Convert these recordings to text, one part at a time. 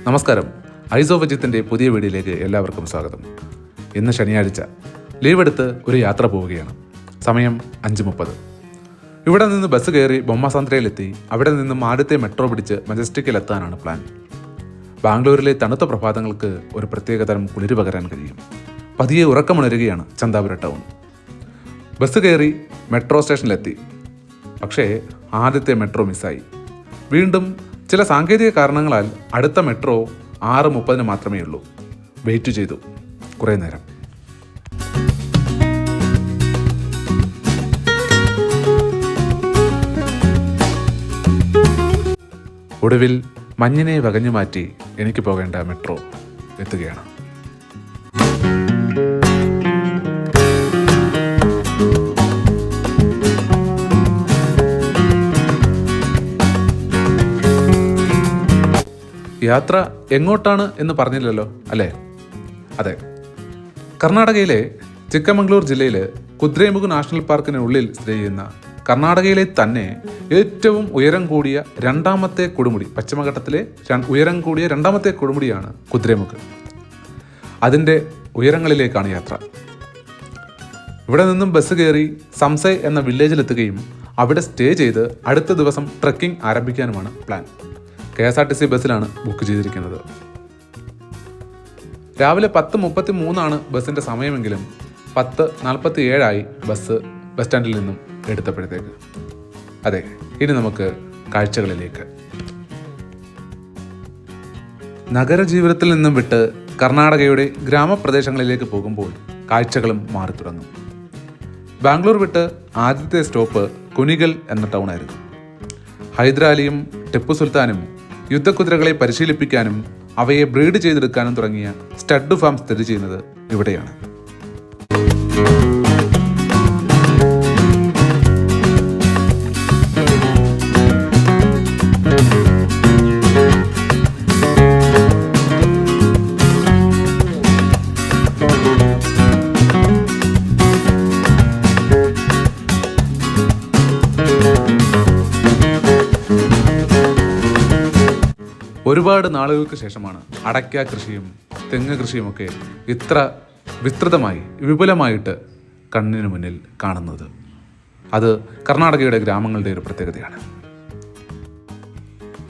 നമസ്കാരം. Ice of അജിത്തിൻ്റെ പുതിയ വീഡിയോയിലേക്ക് എല്ലാവർക്കും സ്വാഗതം. ഇന്ന് ശനിയാഴ്ച ലീവ് എടുത്ത് ഒരു യാത്ര പോവുകയാണ്. സമയം 5:30. ഇവിടെ നിന്ന് ബസ് കയറി ബൊമ്മസാന്ദ്രയിലെത്തി അവിടെ നിന്നും ആദ്യത്തെ മെട്രോ പിടിച്ച് മജസ്റ്റിക്കിലെത്താനാണ് പ്ലാൻ. ബാംഗ്ലൂരിലെ തണുത്ത പ്രഭാതങ്ങൾക്ക് ഒരു പ്രത്യേക തരം കുളിര് പകരാൻ കഴിയും. പതിയെ ഉറക്കമുണരുകയാണ് ചന്താപുര ടൗൺ. ബസ് കയറി മെട്രോ സ്റ്റേഷനിലെത്തി. പക്ഷേ ആദ്യത്തെ മെട്രോ മിസ്സായി. വീണ്ടും ചില സാങ്കേതിക കാരണങ്ങളാൽ അടുത്ത മെട്രോ 6:30 മാത്രമേ ഉള്ളൂ. വെയിറ്റ് ചെയ്തു കുറേ നേരം. ഒടുവിൽ മഞ്ഞിനെ വകഞ്ഞു മാറ്റി എനിക്ക് പോകേണ്ട മെട്രോ എത്തുകയാണ്. യാത്ര എങ്ങോട്ടാണ് എന്ന് പറഞ്ഞില്ലല്ലോ അല്ലേ? അതെ, കർണാടകയിലെ ചിക്കമംഗ്ലൂർ ജില്ലയിൽ കുദ്രേമുഖ് നാഷണൽ പാർക്കിനുള്ളിൽ സ്ഥിതി ചെയ്യുന്ന കർണാടകയിലെ തന്നെ ഏറ്റവും ഉയരം കൂടിയ രണ്ടാമത്തെ കൊടുമുടി, പശ്ചിമഘട്ടത്തിലെ ഉയരം കൂടിയ രണ്ടാമത്തെ കൊടുമുടിയാണ് കുദ്രേമുഖ്. അതിൻ്റെ ഉയരങ്ങളിലേക്കാണ് യാത്ര. ഇവിടെ നിന്നും ബസ് കയറി സംസൈ എന്ന വില്ലേജിലെത്തുകയും അവിടെ സ്റ്റേ ചെയ്ത് അടുത്ത ദിവസം ട്രെക്കിംഗ് ആരംഭിക്കാനുമാണ് പ്ലാൻ. KSRTC ബസ്സിലാണ് ബുക്ക് ചെയ്തിരിക്കുന്നത്. രാവിലെ 10:33 ബസ്സിൻ്റെ സമയമെങ്കിലും 10:47 ബസ് സ്റ്റാൻഡിൽ നിന്നും എടുത്തപ്പോഴത്തേക്ക്. അതെ, ഇനി നമുക്ക് കാഴ്ചകളിലേക്ക്. നഗരജീവിതത്തിൽ നിന്നും വിട്ട് കർണാടകയുടെ ഗ്രാമപ്രദേശങ്ങളിലേക്ക് പോകുമ്പോൾ കാഴ്ചകളും മാറി തുടങ്ങും. ബാംഗ്ലൂർ വിട്ട് ആദ്യത്തെ സ്റ്റോപ്പ് കുനിഗൽ എന്ന ടൗണായിരുന്നു. ഹൈദരാലിയും ടിപ്പു സുൽത്താനും യുദ്ധക്കുതിരകളെ പരിശീലിപ്പിക്കാനും അവയെ ബ്രീഡ് ചെയ്തെടുക്കാനും തുടങ്ങിയ സ്റ്റഡ് ഫാം സ്ഥിതി ചെയ്യുന്നത് ഇവിടെയാണ്. ഒരുപാട് നാളുകൾക്ക് ശേഷമാണ് അടയ്ക്ക കൃഷിയും തെങ്ങ് കൃഷിയുമൊക്കെ ഇത്ര വിസ്തൃതമായി വിപുലമായിട്ട് കണ്ണിന് മുന്നിൽ കാണുന്നത്. അത് കർണാടകയുടെ ഗ്രാമങ്ങളുടെ ഒരു പ്രത്യേകതയാണ്.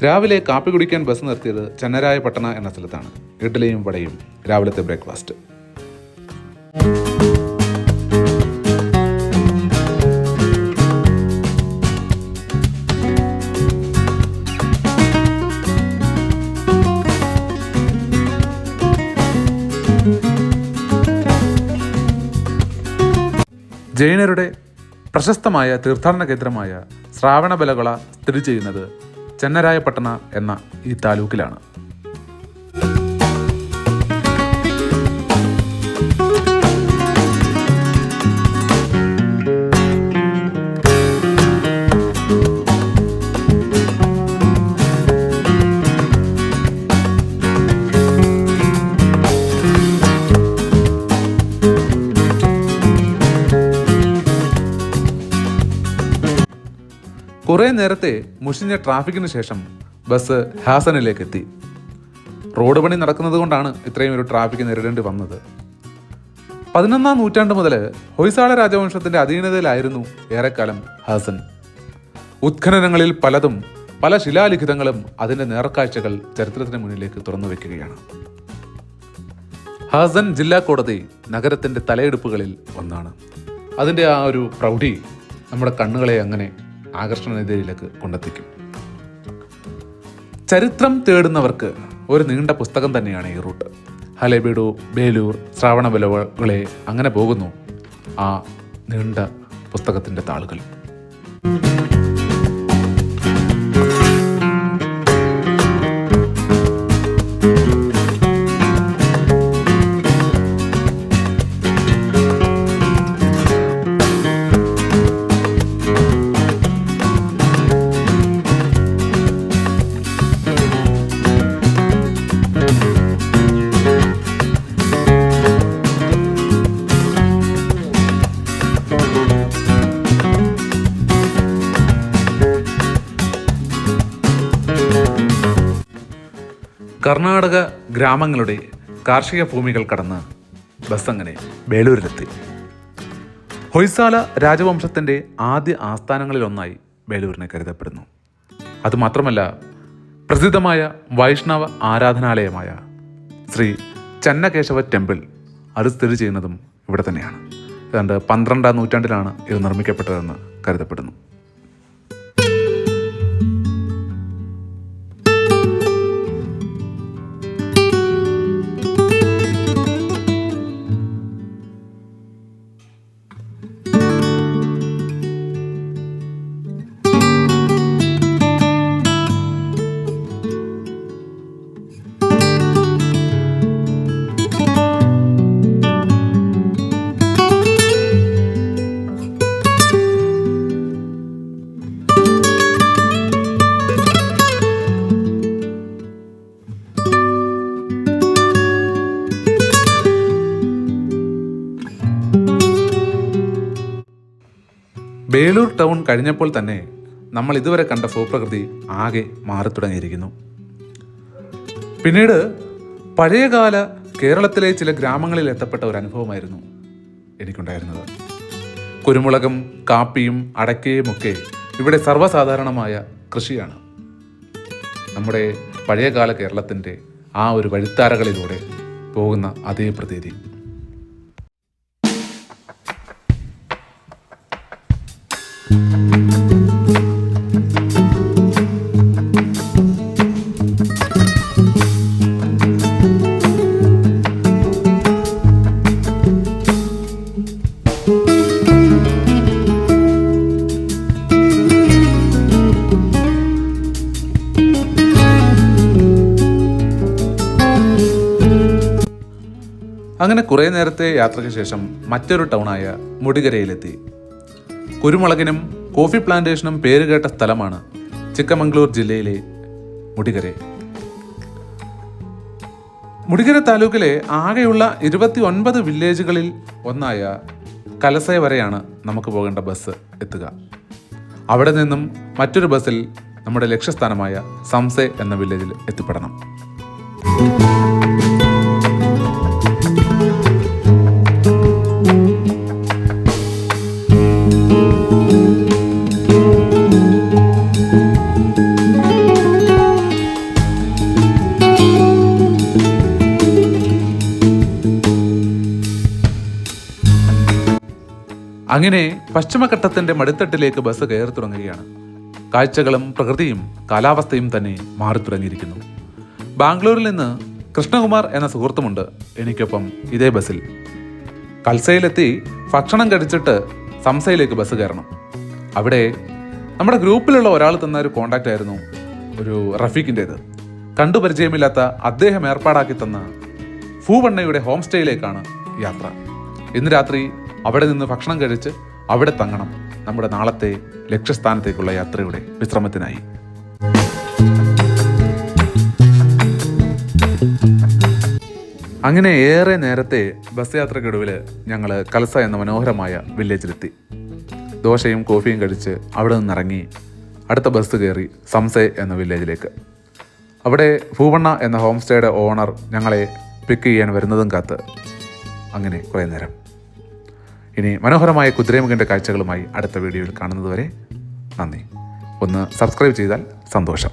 രാവിലെ കാപ്പി കുടിക്കാൻ ബസ് നിർത്തിയത് ചെന്നരായപട്ടണ എന്ന സ്ഥലത്താണ്. ഇഡ്ഡലിയും വടയും രാവിലത്തെ ബ്രേക്ക്ഫാസ്റ്റ്. ജൈനരുടെ പ്രശസ്തമായ തീർത്ഥാടന കേന്ദ്രമായ ശ്രാവണബെലഗൊള സ്ഥിതി ചെയ്യുന്നത് ചെന്നരായപട്ടണ എന്ന ഈ താലൂക്കിലാണ്. കുറേ നേരത്തെ മുഷിഞ്ഞ ട്രാഫിക്കിന് ശേഷം ബസ് ഹാസനിലേക്ക് എത്തി. റോഡ് പണി നടക്കുന്നത് കൊണ്ടാണ് ഇത്രയും ഒരു ട്രാഫിക് നേരിടേണ്ടി വന്നത്. 11-ാം നൂറ്റാണ്ട് മുതൽ ഹൊയ്സാള രാജവംശത്തിൻ്റെ അധീനതയിലായിരുന്നു ഏറെക്കാലം ഹാസൻ. ഉത്ഖനനങ്ങളിൽ പലതും പല ശിലാലിഖിതങ്ങളും അതിൻ്റെ നേർക്കാഴ്ചകൾ ചരിത്രത്തിന് മുന്നിലേക്ക് തുറന്നു വയ്ക്കുകയാണ്. ഹാസൻ ജില്ലാ കോടതി നഗരത്തിൻ്റെ തലയെടുപ്പുകളിൽ ഒന്നാണ്. അതിൻ്റെ ആ ഒരു പ്രൗഢി നമ്മുടെ കണ്ണുകളെ അങ്ങനെ ആകർഷണീയതയിലേക്ക് കൊണ്ടെത്തിക്കും. ചരിത്രം തേടുന്നവർക്ക് ഒരു നീണ്ട പുസ്തകം തന്നെയാണ് ഈ റൂട്ട്. ഹലേബീഡു, ബേലൂർ, ശ്രാവണബെലഗൊള അങ്ങനെ പോകുന്നു ആ നീണ്ട പുസ്തകത്തിൻ്റെ താളുകൾ. കർണാടക ഗ്രാമങ്ങളുടെ കാർഷിക ഭൂമികൾ കടന്ന് ബസ് അങ്ങനെ ബേലൂരിലെത്തി. ഹൊയ്സാല രാജവംശത്തിൻ്റെ ആദ്യ ആസ്ഥാനങ്ങളിലൊന്നായി ബേലൂരിനെ കരുതപ്പെടുന്നു. അതുമാത്രമല്ല, പ്രസിദ്ധമായ വൈഷ്ണവ ആരാധനാലയമായ ശ്രീ ചന്നകേശവ ടെമ്പിൾ അത് സ്ഥിതി ചെയ്യുന്നതും ഇവിടെ തന്നെയാണ്. ഏതാണ്ട് 12ാം നൂറ്റാണ്ടിലാണ് ഇത് നിർമ്മിക്കപ്പെട്ടതെന്ന് കരുതപ്പെടുന്നു. ബേലൂർ ടൗൺ കഴിഞ്ഞപ്പോൾ തന്നെ നമ്മൾ ഇതുവരെ കണ്ട ഭൂപ്രകൃതി ആകെ മാറിത്തുടങ്ങിയിരിക്കുന്നു. പിന്നീട് പഴയകാല കേരളത്തിലെ ചില ഗ്രാമങ്ങളിൽ എത്തപ്പെട്ട ഒരു അനുഭവമായിരുന്നു എനിക്കുണ്ടായിരുന്നത്. കുരുമുളകും കാപ്പിയും അടയ്ക്കയും ഒക്കെ ഇവിടെ സർവ്വസാധാരണമായ കൃഷിയാണ്. നമ്മുടെ പഴയകാല കേരളത്തിൻ്റെ ആ ഒരു വഴിത്താരകളിലൂടെ പോകുന്ന അതേ പ്രതീതി. അങ്ങനെ കുറേ നേരത്തെ യാത്രയ്ക്ക് ശേഷം മറ്റൊരു ടൗണായ മുടികരയിലെത്തി. കുരുമുളകിനും കോഫി പ്ലാന്റേഷനും പേരുകേട്ട സ്ഥലമാണ് ചിക്കമംഗ്ലൂർ ജില്ലയിലെ മുടികര. മുടികര താലൂക്കിലെ ആകെയുള്ള 29 വില്ലേജുകളിൽ ഒന്നായ കലസയ വരെയാണ് നമുക്ക് പോകേണ്ട ബസ് എത്തുക. അവിടെ നിന്നും മറ്റൊരു ബസ്സിൽ നമ്മുടെ ലക്ഷ്യസ്ഥാനമായ സംസെ എന്ന വില്ലേജിൽ എത്തിപ്പെടണം. അങ്ങനെ പശ്ചിമഘട്ടത്തിന്റെ മടിത്തട്ടിലേക്ക് ബസ് കയറി തുടങ്ങുകയാണ്. കാഴ്ചകളും പ്രകൃതിയും കാലാവസ്ഥയും തന്നെ മാറി തുടങ്ങിയിരിക്കുന്നു. ബാംഗ്ലൂരിൽ നിന്ന് കൃഷ്ണകുമാർ എന്ന സുഹൃത്തുമുണ്ട് എനിക്കൊപ്പം ഇതേ ബസ്സിൽ. കൽസയിലെത്തി ഭക്ഷണം കഴിച്ചിട്ട് സംസയിലേക്ക് ബസ് കയറണം. അവിടെ നമ്മുടെ ഗ്രൂപ്പിലുള്ള ഒരാൾ തന്ന ഒരു കോണ്ടാക്റ്റ് ആയിരുന്നു ഒരു റഫീഖിൻ്റേത്. കണ്ടുപരിചയമില്ലാത്ത അദ്ദേഹം ഏർപ്പാടാക്കി തന്ന ഭൂവണ്ണയുടെ ഹോം സ്റ്റേയിലേക്കാണ് യാത്ര. ഇന്ന് രാത്രി അവിടെ നിന്ന് ഭക്ഷണം കഴിച്ച് അവിടെ തങ്ങണം നമ്മുടെ നാളത്തെ ലക്ഷ്യസ്ഥാനത്തേക്കുള്ള യാത്രയുടെ വിശ്രമത്തിനായി. അങ്ങനെ ഏറെ നേരത്തെ ബസ് യാത്രയ്ക്കൊടുവിൽ ഞങ്ങൾ കൽസ എന്ന മനോഹരമായ വില്ലേജിലെത്തി. ദോശയും കോഫിയും കഴിച്ച് അവിടെ നിന്നിറങ്ങി അടുത്ത ബസ് കയറി സംസെ എന്ന വില്ലേജിലേക്ക്. അവിടെ ഭൂവണ്ണ എന്ന ഹോം സ്റ്റേയുടെ ഓണർ ഞങ്ങളെ പിക്ക് ചെയ്യാൻ വരുന്നതും കാത്ത് അങ്ങനെ കുറേ നേരം. ഇനി മനോഹരമായ കുതിരമുഖിൻ്റെ കാഴ്ചകളുമായി അടുത്ത വീഡിയോയിൽ കാണുന്നതുവരെ നന്ദി. ഒന്ന് സബ്സ്ക്രൈബ് ചെയ്താൽ സന്തോഷം.